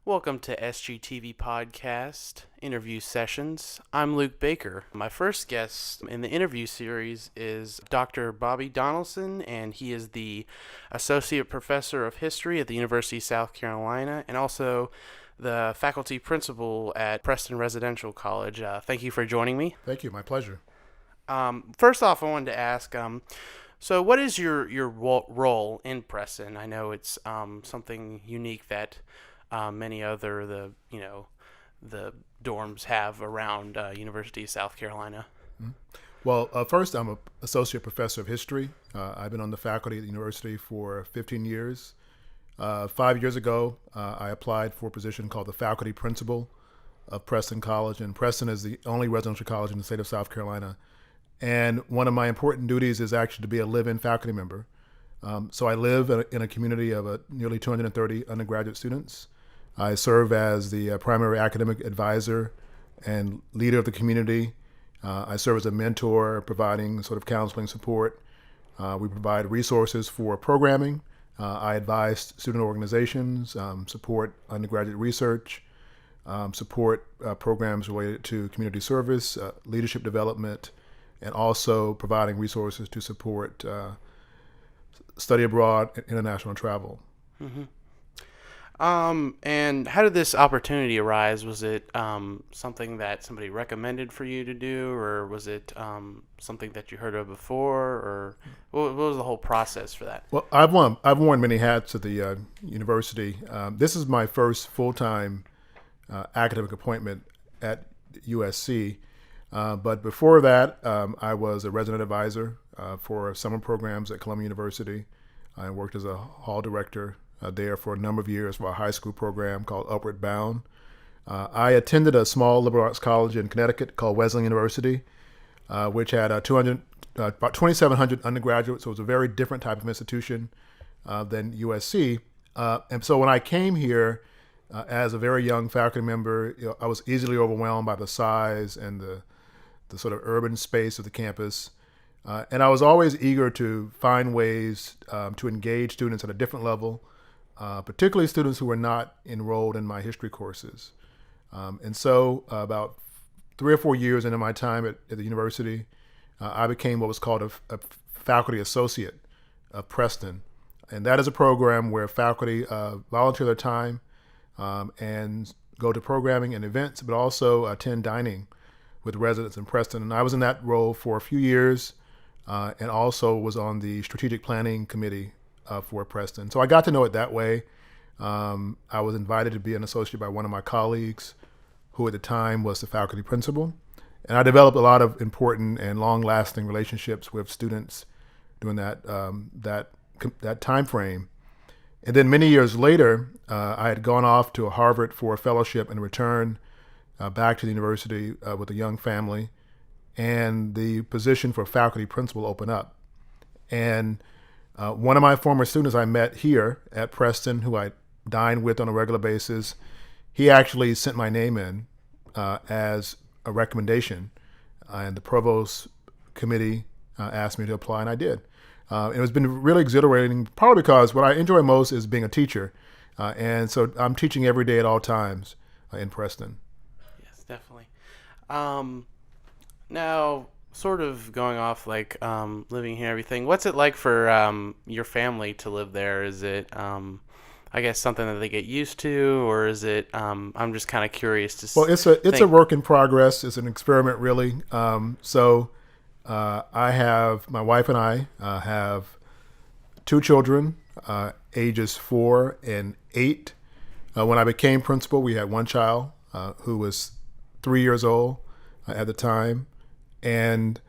Welcome to SGTV Podcast Interview Sessions. I'm Luke Baker. My first guest in the interview series is Dr. Bobby Donaldson, and he is the Associate Professor of History at the University of South Carolina and also the Faculty Principal at Preston Residential College. Thank you for joining me. Thank you. My pleasure. First off, I wanted to ask, so what is your role in Preston? I know it's something unique that many other the dorms have around University of South Carolina. Well, first, I'm an associate professor of history. I've been on the faculty at the university for 15 years. 5 years ago, I applied for a position called the faculty principal of Preston College, and Preston is the only residential college in the state of South Carolina. And one of my important duties is actually to be a live-in faculty member. So I live in a community of nearly 230 undergraduate students. I serve as the primary academic advisor and leader of the community. I serve as a mentor, providing sort of counseling support. We provide resources for programming. I advise student organizations, support undergraduate research, support programs related to community service, leadership development, and also providing resources to support study abroad and international travel. Mm-hmm. And how did this opportunity arise? Was it something that somebody recommended for you to do, or was it something that you heard of before, or what was the whole process for that? Well, I've worn many hats at the university. This is my first full-time academic appointment at USC. But before that, I was a resident advisor for summer programs at Columbia University. I worked as a hall director there for a number of years for a high school program called Upward Bound. I attended a small liberal arts college in Connecticut called Wesleyan University, which had about 2,700 undergraduates, so it was a very different type of institution than USC. And so when I came here as a very young faculty member, I was easily overwhelmed by the size and the sort of urban space of the campus. And I was always eager to find ways to engage students at a different level, particularly students who were not enrolled in my history courses. And so about 3 or 4 years into my time at the university, I became what was called a faculty associate of Preston. And that is a program where faculty volunteer their time and go to programming and events, but also attend dining with residents in Preston. And I was in that role for a few years and also was on the strategic planning committee for Preston. So I got to know it that way. I was invited to be an associate by one of my colleagues, who at the time was the faculty principal. And I developed a lot of important and long-lasting relationships with students during that time frame. And then many years later, I had gone off to Harvard for a fellowship and returned back to the university with a young family, and the position for faculty principal opened up. And one of my former students I met here at Preston, who I dined with on a regular basis, he actually sent my name in as a recommendation, and the provost committee asked me to apply, and I did. It has been really exhilarating, probably because what I enjoy most is being a teacher, and so I'm teaching every day at all times in Preston. Yes, definitely. Now, sort of going off like living here, everything. What's it like for your family to live there? Is it, I guess, something that they get used to, or is it? I'm just kind of curious to. Well, it's a work in progress. It's an experiment, really. I have my wife and I have 2 children, ages 4 and 8. When I became principal, we had one child who was 3 years old at the time. And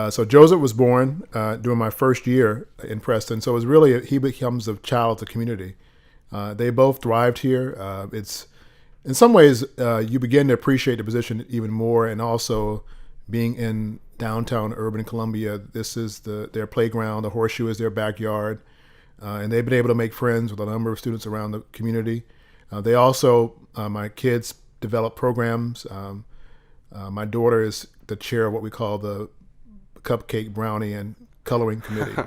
so Joseph was born during my first year in Preston. So it was really, he becomes a child of the community. They both thrived here. It's in some ways, you begin to appreciate the position even more. And also being in downtown urban Columbia, this is their playground. The Horseshoe is their backyard. And they've been able to make friends with a number of students around the community. They also, my kids develop programs. My daughter is the chair of what we call the Cupcake, Brownie, and Coloring Committee.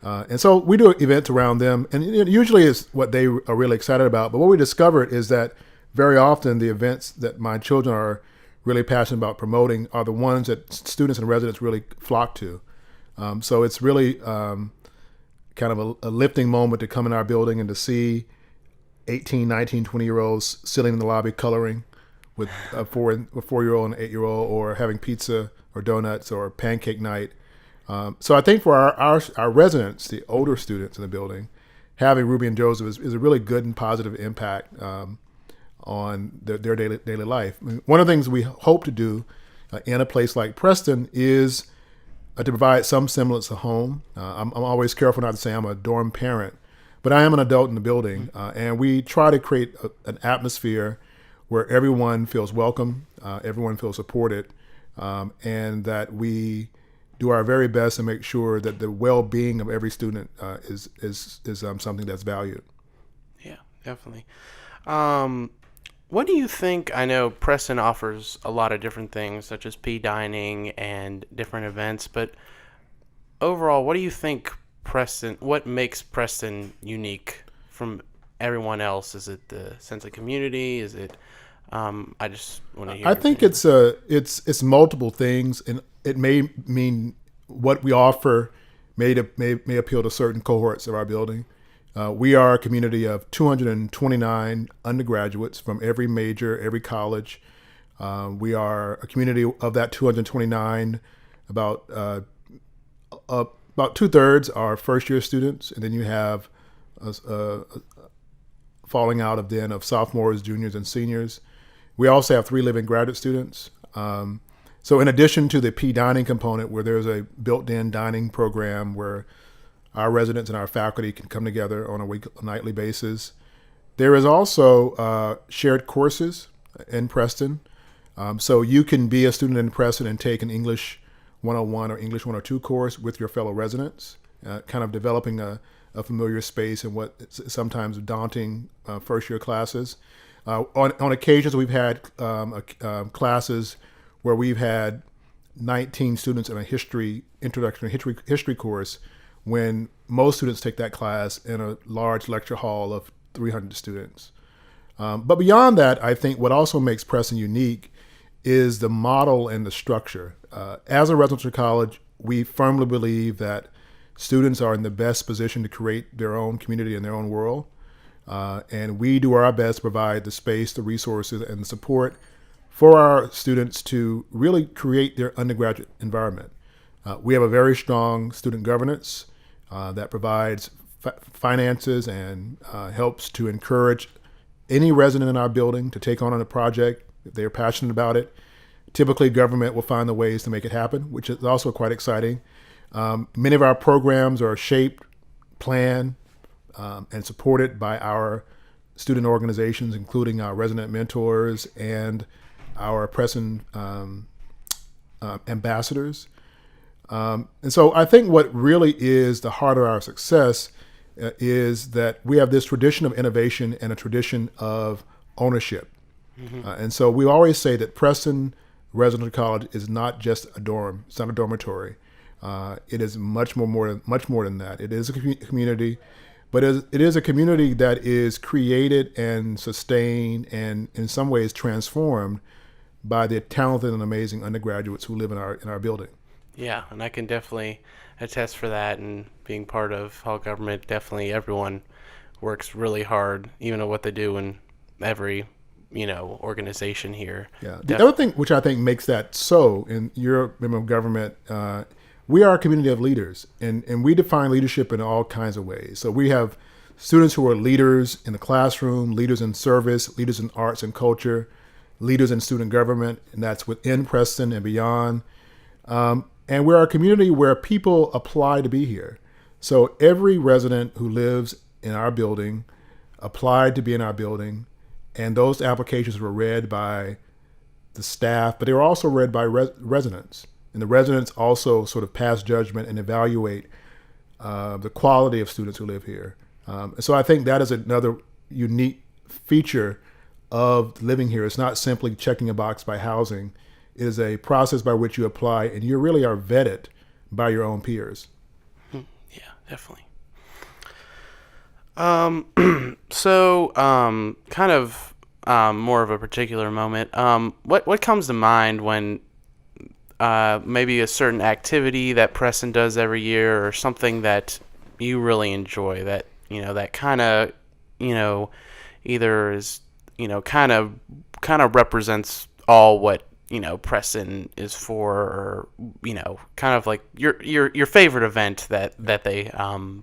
And so we do events around them, and usually it's what they are really excited about. But what we discovered is that very often the events that my children are really passionate about promoting are the ones that students and residents really flock to. So it's really kind of a lifting moment to come in our building and to see 18, 19, 20-year-olds sitting in the lobby coloring with a 4-year-old and an 8-year-old, or having pizza or donuts or pancake night. So I think for our residents, the older students in the building, having Ruby and Joseph is a really good and positive impact on their daily life. I mean, one of the things we hope to do in a place like Preston is to provide some semblance of home. I'm always careful not to say I'm a dorm parent, but I am an adult in the building, and we try to create an atmosphere where everyone feels welcome, everyone feels supported, and that we do our very best to make sure that the well-being of every student is something that's valued. Yeah, definitely. What do you think? I know Preston offers a lot of different things, such as dining and different events, but overall, what do you think what makes Preston unique from everyone else? Is it the sense of community? Is it, I just want to hear. I think it's multiple things, and it may mean what we offer may appeal to certain cohorts of our building. We are a community of 229 undergraduates from every major, every college. We are a community of that 229, about 2/3 are first-year students, and then you have a falling out of sophomores, juniors, and seniors. We also have 3 living graduate students. So in addition to the dining component, where there's a built-in dining program where our residents and our faculty can come together on a nightly basis, there is also shared courses in Preston. So you can be a student in Preston and take an English 101 or English 102 course with your fellow residents, kind of developing a familiar space in what is sometimes daunting first-year classes. On occasions, we've had classes where we've had 19 students in a introductory history course, when most students take that class in a large lecture hall of 300 students. But beyond that, I think what also makes Preston unique is the model and the structure. As a residential college, we firmly believe that students are in the best position to create their own community and their own world. And we do our best to provide the space, the resources, and the support for our students to really create their undergraduate environment. We have a very strong student governance that provides finances and helps to encourage any resident in our building to take on a project if they're passionate about it. Typically, government will find the ways to make it happen, which is also quite exciting. Many of our programs are shaped, planned, and supported by our student organizations, including our resident mentors and our Preston ambassadors. And so I think what really is the heart of our success is that we have this tradition of innovation and a tradition of ownership. Mm-hmm. And so we always say that Preston Residential College is not just a dorm. It's not a dormitory. It is much more than that. It is a community, but it is a community that is created and sustained and in some ways transformed by the talented and amazing undergraduates who live in our building. Yeah, and I can definitely attest for that, and being part of Hall Government, definitely everyone works really hard, even at what they do in every, organization here. Yeah. The other thing which I think makes that so, in your member of government, we are a community of leaders, and we define leadership in all kinds of ways. So we have students who are leaders in the classroom, leaders in service, leaders in arts and culture, leaders in student government, and that's within Preston and beyond. And we're a community where people apply to be here. So every resident who lives in our building applied to be in our building, and those applications were read by the staff, but they were also read by residents. And the residents also sort of pass judgment and evaluate the quality of students who live here. So I think that is another unique feature of living here. It's not simply checking a box by housing. It is a process by which you apply, and you really are vetted by your own peers. Yeah, definitely. Kind of more of a particular moment. What comes to mind when maybe a certain activity that Preston does every year, or something that you really enjoy, that that kind of either is kind of represents all what Preston is for, or kind of like your favorite event that they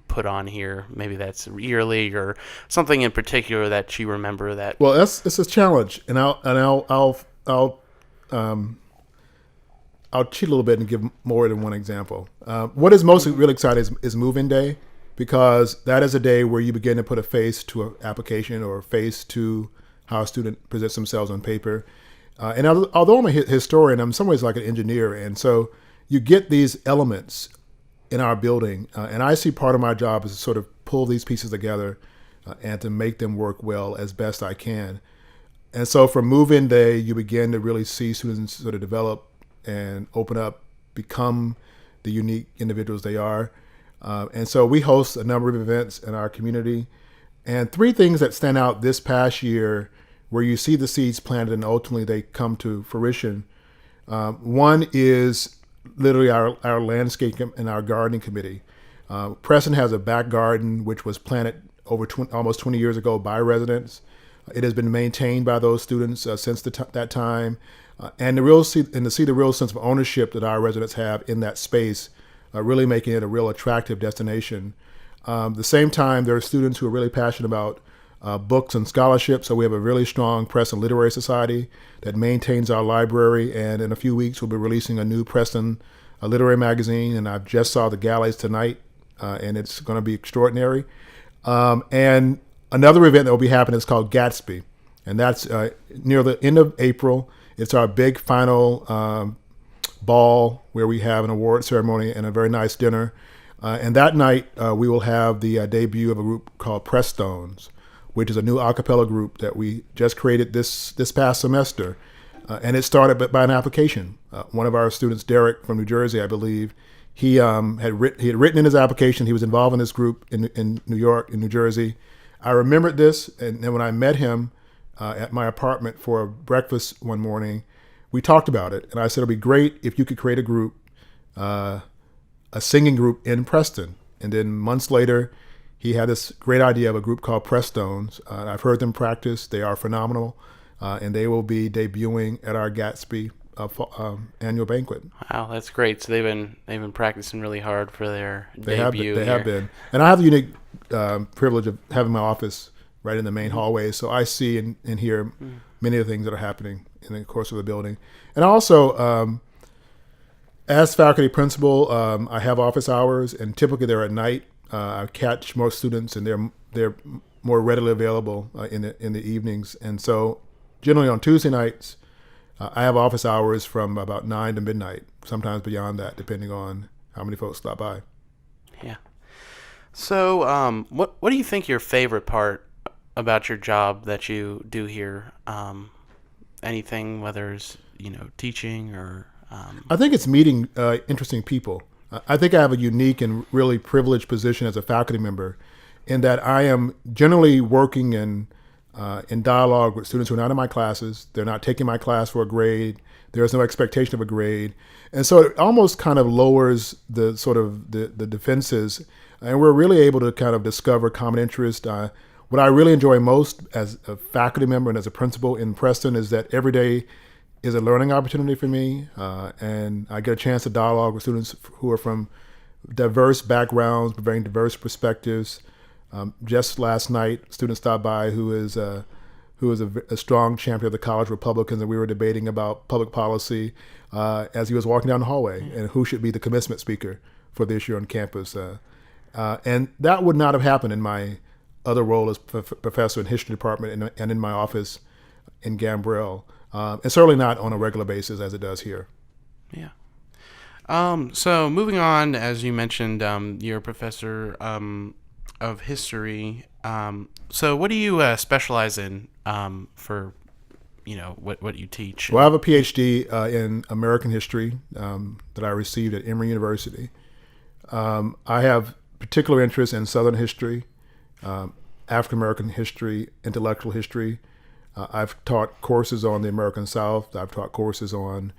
put on here. Maybe that's yearly, or something in particular that you remember that. Well, it's a challenge, and I'll cheat a little bit and give more than one example. What is most really exciting is move-in day, because that is a day where you begin to put a face to an application, or a face to how a student presents themselves on paper. And although I'm a historian, I'm in some ways like an engineer, and so you get these elements in our building, and I see part of my job is to sort of pull these pieces together and to make them work well as best I can. And so for move-in day, you begin to really see students sort of develop and open up, become the unique individuals they are. And so we host a number of events in our community. And three things that stand out this past year, where you see the seeds planted and ultimately they come to fruition. One is literally our landscape and our gardening committee. Preston has a back garden which was planted over almost 20 years ago by residents. It has been maintained by those students since that time. And to see the real sense of ownership that our residents have in that space, really making it a real attractive destination. The same time, there are students who are really passionate about books and scholarship. So we have a really strong Preston Literary Society that maintains our library. And in a few weeks, we'll be releasing a new Preston literary magazine. And I just saw the galleys tonight, and it's going to be extraordinary. And another event that will be happening is called Gatsby. And that's near the end of April. It's our big final ball where we have an award ceremony and a very nice dinner. And that night, we will have the debut of a group called Prestones, which is a new a cappella group that we just created this past semester. And it started by an application. One of our students, Derek from New Jersey, I believe, he had written in his application. He was involved in this group in New York, in New Jersey. I remembered this, and then when I met him at my apartment for breakfast one morning, we talked about it. And I said, it'd be great if you could create a group, a singing group in Preston. And then months later, he had this great idea of a group called Prestones. I've heard them practice. They are phenomenal. And they will be debuting at our Gatsby annual banquet. Wow, that's great. So they've been practicing really hard for their debut. They have been. And I have the unique privilege of having my office right in the main hallway. So I see and hear many of the things that are happening in the course of the building. And also, as faculty principal, I have office hours, and typically they're at night. I catch more students, and they're more readily available in the evenings. And so, generally on Tuesday nights, I have office hours from about 9 to midnight, sometimes beyond that, depending on how many folks stop by. Yeah. So, what do you think your favorite part about your job that you do here? Anything, whether it's teaching or I think it's meeting interesting people. I think I have a unique and really privileged position as a faculty member, in that I am generally working in dialogue with students who are not in my classes. They're not taking my class for a grade. There's no expectation of a grade. And so it almost kind of lowers the sort of the defenses, and we're really able to kind of discover common interest. What I really enjoy most as a faculty member and as a principal in Preston is that every day is a learning opportunity for me, and I get a chance to dialogue with students who are from diverse backgrounds, very diverse perspectives. Just last night, a student stopped by who is a strong champion of the college Republicans, and we were debating about public policy as he was walking down the hallway and who should be the commencement speaker for this year on campus. And that would not have happened in my other role as professor in history department and in my office in Gambrell. And certainly not on a regular basis as it does here. Yeah. So moving on, as you mentioned, you're a professor of history. So what do you specialize in for, what you teach? Well, I have a PhD in American history that I received at Emory University. I have particular interest in Southern history, African American history, intellectual history. I've taught courses on the American South. I've taught courses on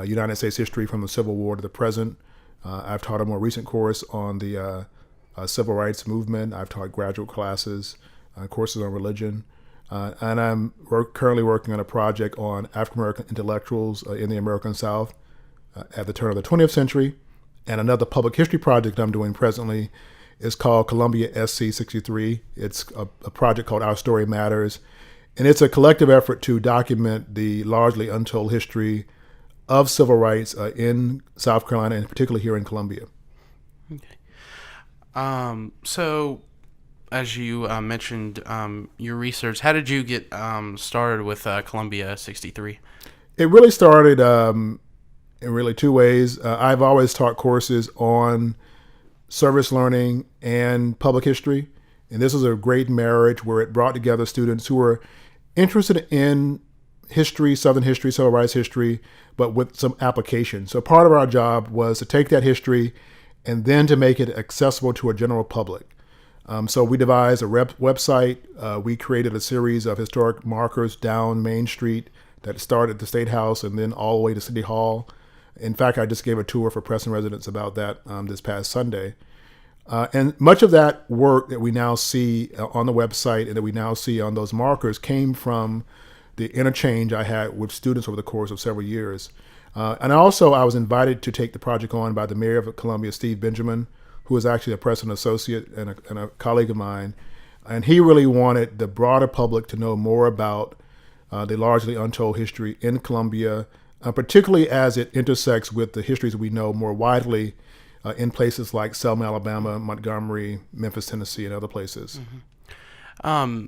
United States history from the Civil War to the present. I've taught a more recent course on the Civil Rights Movement. I've taught graduate classes, courses on religion. And I'm currently working on a project on African American intellectuals in the American South at the turn of the 20th century. And another public history project I'm doing presently is called Columbia SC 63. It's a project called Our Story Matters. And it's a collective effort to document the largely untold history of civil rights in South Carolina, and particularly here in Columbia. Okay. So, as you mentioned your research, how did you get started with Columbia 63? It really started in really two ways. I've always taught courses on service learning and public history. And this was a great marriage where it brought together students who were interested in history, Southern history, civil rights history, but with some application. So part of our job was to take that history and then to make it accessible to a general public. So we devised a website. We created a series of historic markers down Main Street that started at the State House and then all the way to City Hall. In fact, I just gave a tour for Preston residents about that this past Sunday. And much of that work that we now see on the website and that we now see on those markers came from the interchange I had with students over the course of several years. And also, I was invited to take the project on by the mayor of Columbia, Steve Benjamin, who is actually a Preston associate and a colleague of mine. And he really wanted the broader public to know more about the largely untold history in Columbia, particularly as it intersects with the histories we know more widely in places like Selma, Alabama, Montgomery, Memphis, Tennessee, and other places. Mm-hmm.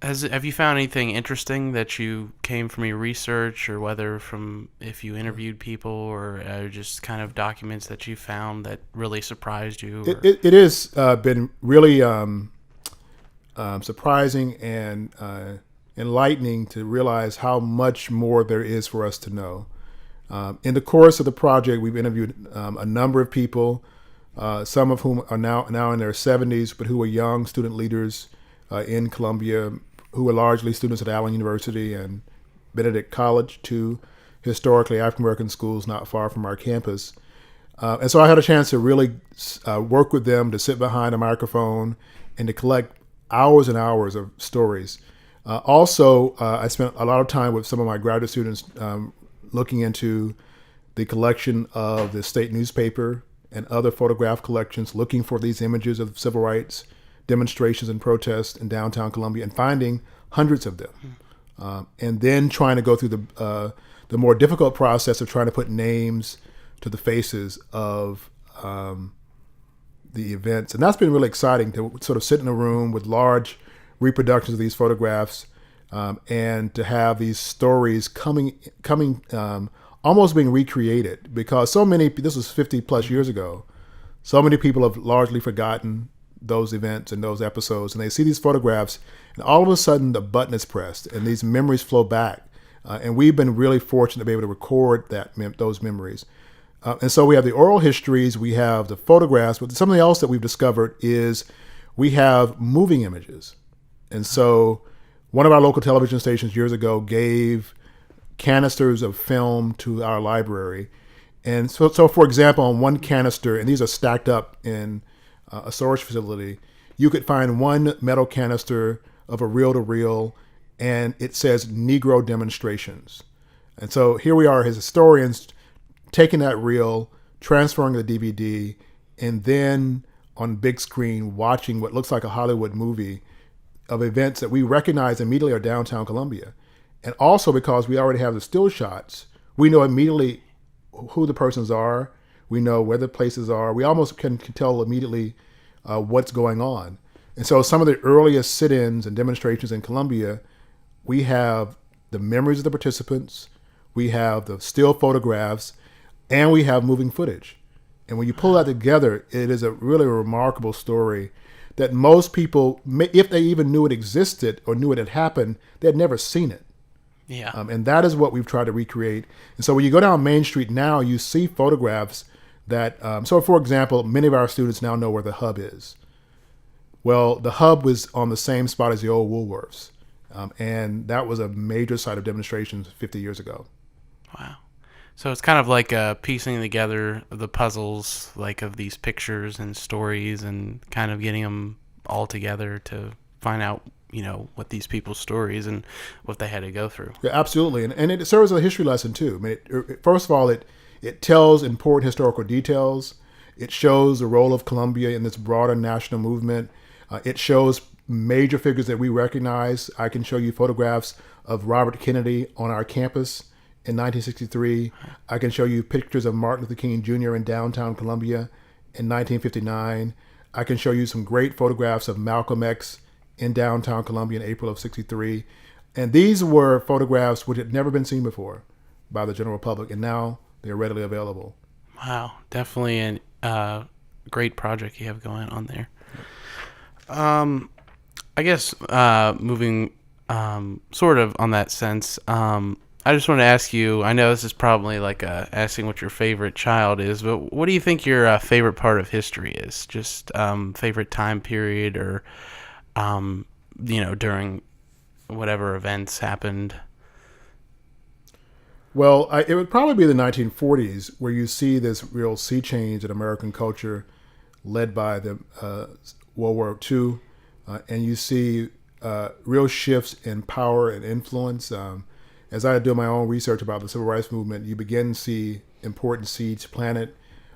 Have you found anything interesting that you came from your research, or whether from if you interviewed people, or just kind of documents that you found that really surprised you? It has been really surprising and enlightening to realize how much more there is for us to know. In the course of the project, we've interviewed a number of people, some of whom are now in their 70s, but who are young student leaders in Columbia, who are largely students at Allen University and Benedict College, two historically African-American schools not far from our campus. And so I had a chance to really work with them, to sit behind a microphone and to collect hours and hours of stories. Also, I spent a lot of time with some of my graduate students looking into the collection of the state newspaper and other photograph collections, looking for these images of civil rights demonstrations and protests in downtown Columbia, and finding hundreds of them. And then trying to go through the more difficult process of trying to put names to the faces of the events. And that's been really exciting to sort of sit in a room with large reproductions of these photographs and to have these stories coming almost being recreated, because so many, this was 50 plus years ago, so many people have largely forgotten those events and those episodes, and they see these photographs, and all of a sudden the button is pressed and these memories flow back. And we've been really fortunate to be able to record those memories. And so we have the oral histories, we have the photographs, but something else that we've discovered is we have moving images. And so one of our local television stations years ago gave canisters of film to our library. And so for example, on one canister, and these are stacked up in a storage facility, you could find one metal canister of a reel-to-reel, and it says Negro Demonstrations. And so here we are as historians taking that reel, transferring the DVD, and then on big screen watching what looks like a Hollywood movie of events that we recognize immediately are downtown Columbia. And also because we already have the still shots, we know immediately who the persons are. We know where the places are. We almost can tell immediately what's going on. And so some of the earliest sit-ins and demonstrations in Columbia, we have the memories of the participants, we have the still photographs, and we have moving footage. And when you pull that together, it is a really remarkable story that most people, if they even knew it existed or knew it had happened, they had never seen it. Yeah. And that is what we've tried to recreate. And so when you go down Main Street now, you see photographs So for example, many of our students now know where the hub is. Well, the hub was on the same spot as the old Woolworths. And that was a major site of demonstrations 50 years ago. Wow. So it's kind of like piecing together the puzzles, like of these pictures and stories, and kind of getting them all together to find out, what these people's stories and what they had to go through. Yeah, absolutely. And it serves as a history lesson, too. I mean, first of all, it tells important historical details. It shows the role of Columbia in this broader national movement. It shows major figures that we recognize. I can show you photographs of Robert Kennedy on our campus in 1963. I can show you pictures of Martin Luther King Jr. in downtown Columbia in 1959. I can show you some great photographs of Malcolm X in downtown Columbia in April of 63. And these were photographs which had never been seen before by the general public, and now they're readily available. Wow, definitely a great project you have going on there. I guess moving sort of on that sense, I just want to ask you, I know this is probably like asking what your favorite child is, but what do you think your favorite part of history is? Just favorite time period, or, during whatever events happened? Well, it would probably be the 1940s, where you see this real sea change in American culture led by the World War II. And you see real shifts in power and influence. As I do my own research about the Civil Rights Movement, you begin to see important seeds planted.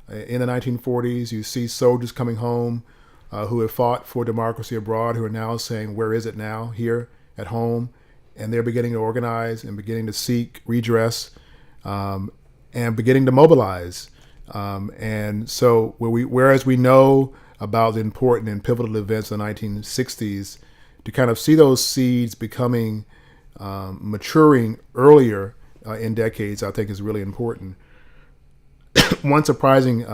In the 1940s, you see soldiers coming home who have fought for democracy abroad, who are now saying, where is it now, here at home? And they're beginning to organize and beginning to seek redress and beginning to mobilize. And so whereas we know about the important and pivotal events in the 1960s, to kind of see those seeds becoming maturing earlier in decades, I think is really important. One surprising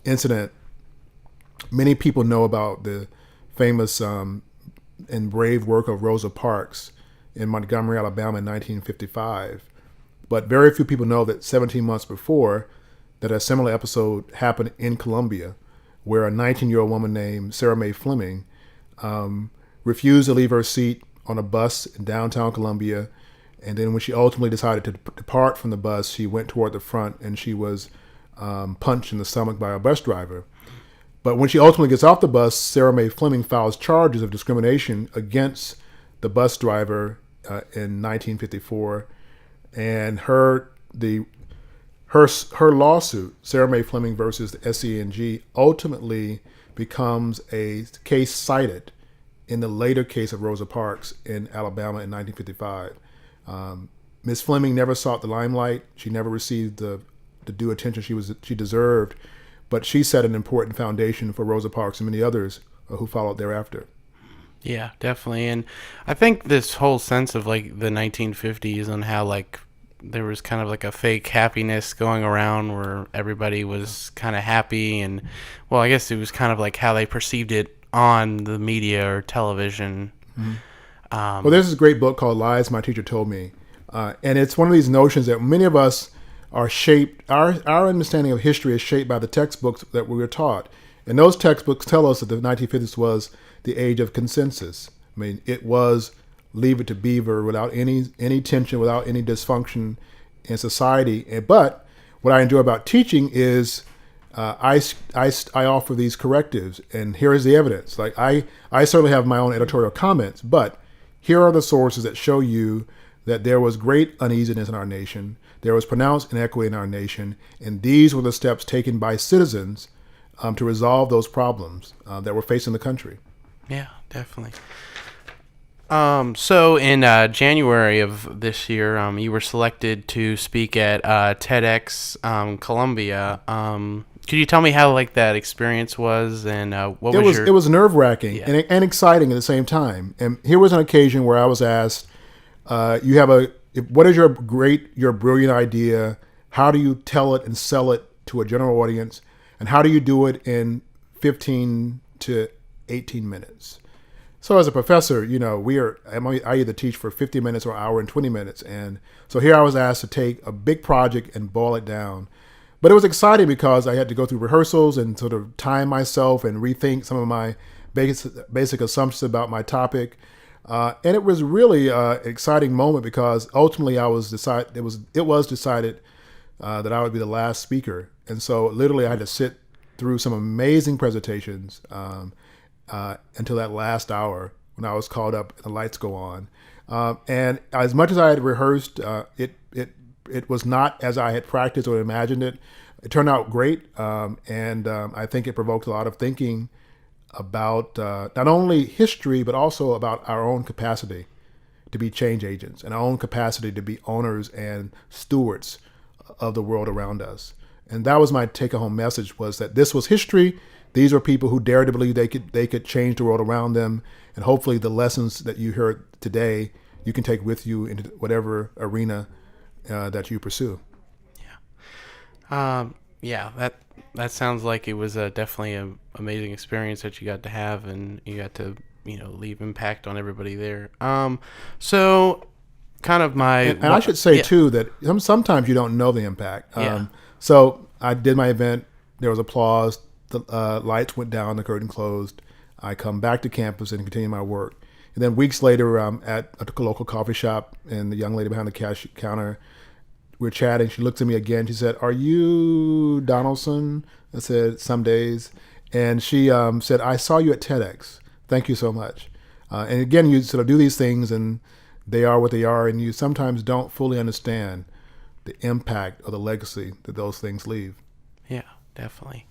incident, many people know about the famous and brave work of Rosa Parks in Montgomery, Alabama in 1955. But very few people know that 17 months before, that a similar episode happened in Columbia, where a 19-year-old woman named Sarah Mae Fleming refused to leave her seat on a bus in downtown Columbia. And then when she ultimately decided to depart from the bus, she went toward the front and she was punched in the stomach by a bus driver. But when she ultimately gets off the bus, Sarah Mae Fleming files charges of discrimination against the bus driver in 1954. And her lawsuit, Sarah Mae Fleming versus the SENG, ultimately becomes a case cited in the later case of Rosa Parks in Alabama in 1955. Ms. Fleming never sought the limelight. She never received the due attention she deserved, but she set an important foundation for Rosa Parks and many others who followed thereafter. Yeah, definitely. And I think this whole sense of like the 1950s and how like there was kind of like a fake happiness going around where everybody was kind of happy, and well, I guess it was kind of like how they perceived it on the media or television. Mm-hmm. Well, there's this great book called Lies My Teacher Told Me. And it's one of these notions that many of us are shaped, our understanding of history is shaped by the textbooks that we were taught. And those textbooks tell us that the 1950s was the age of consensus. I mean, it was leave it to beaver without any tension, without any dysfunction in society. But what I enjoy about teaching is I offer these correctives, and here is the evidence. Like I certainly have my own editorial comments, but here are the sources that show you that there was great uneasiness in our nation, there was pronounced inequity in our nation, and these were the steps taken by citizens to resolve those problems that were facing the country. Yeah, definitely. So in January of this year, you were selected to speak at Tedx Columbia. Could you tell me how like that experience was, and what was your... It was nerve-wracking and exciting at the same time. And here was an occasion where I was asked, what is your brilliant idea? How do you tell it and sell it to a general audience? And how do you do it in 15 to 18 minutes? So as a professor, I either teach for 50 minutes or an hour and 20 minutes. And so here I was asked to take a big project and boil it down. But it was exciting because I had to go through rehearsals and sort of time myself and rethink some of my basic assumptions about my topic. And it was really an exciting moment because ultimately it was decided that I would be the last speaker. And so literally I had to sit through some amazing presentations until that last hour when I was called up and the lights go on. And as much as I had rehearsed, it was not as I had practiced or imagined it. It turned out great, and I think it provoked a lot of thinking about not only history, but also about our own capacity to be change agents and our own capacity to be owners and stewards of the world around us. And that was my take-home message, was that this was history. These were people who dared to believe they could change the world around them. And hopefully the lessons that you heard today, you can take with you into whatever arena that you pursue. Yeah, that sounds like it was definitely an amazing experience that you got to have, and you got to, leave impact on everybody there. So kind of and I should say too that sometimes you don't know the impact. So I did my event. There was applause. The lights went down. The curtain closed. I come back to campus and continue my work. And then weeks later, at a local coffee shop, and the young lady behind the cash counter, we're chatting. She looks at me again. She said, "Are you Donaldson?" I said, "Some days." And she said, "I saw you at TEDx. Thank you so much." And again, you sort of do these things, and they are what they are, and you sometimes don't fully understand the impact or the legacy that those things leave. Yeah, definitely.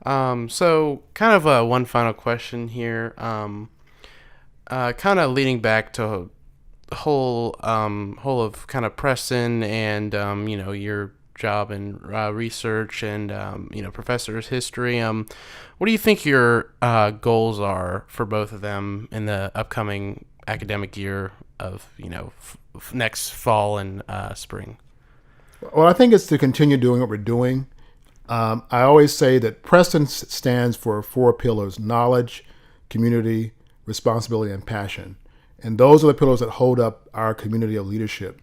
So kind of one final question here. Kind of leading back to the whole of kind of Preston and your job in research and professor's history. What do you think your goals are for both of them in the upcoming academic year of next fall and spring? Well, I think it's to continue doing what we're doing. I always say that Preston stands for 4 pillars: knowledge, community, responsibility, and passion. And those are the pillars that hold up our community of leadership.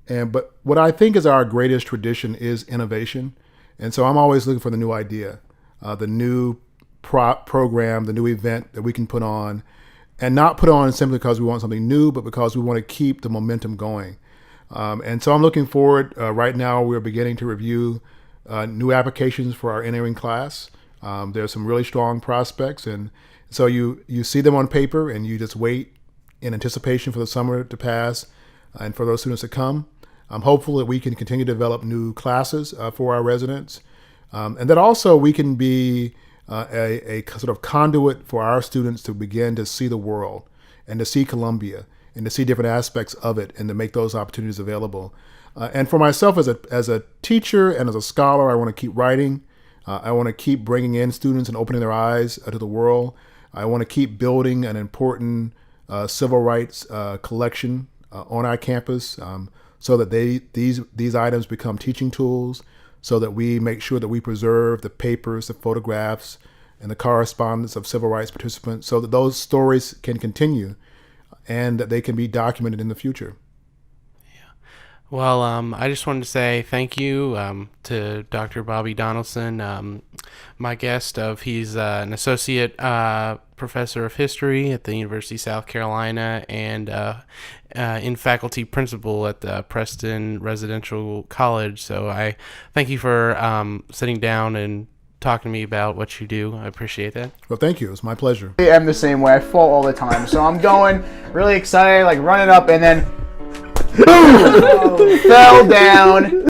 But what I think is our greatest tradition is innovation. And so I'm always looking for the new idea, the new program, the new event that we can put on, and not put on simply because we want something new, but because we want to keep the momentum going. And so I'm looking forward. Right now, we're beginning to review new applications for our entering class. There's some really strong prospects. And so you see them on paper and you just wait in anticipation for the summer to pass and for those students to come. I'm hopeful that we can continue to develop new classes for our residents. And that also we can be a sort of conduit for our students to begin to see the world and to see Columbia and to see different aspects of it and to make those opportunities available. And for myself as a teacher and as a scholar, I want to keep writing. I want to keep bringing in students and opening their eyes to the world. I want to keep building an important civil rights collection on our campus so that these items become teaching tools, so that we make sure that we preserve the papers, the photographs, and the correspondence of civil rights participants so that those stories can continue and that they can be documented in the future. Well, I just wanted to say thank you to Dr. Bobby Donaldson, my guest. He's an associate professor of history at the University of South Carolina and in faculty principal at the Preston Residential College. So I thank you for sitting down and talking to me about what you do. I appreciate that. Well, thank you. It's my pleasure. I'm the same way. I fall all the time. So I'm going really excited, like running up, and then boom, fell down.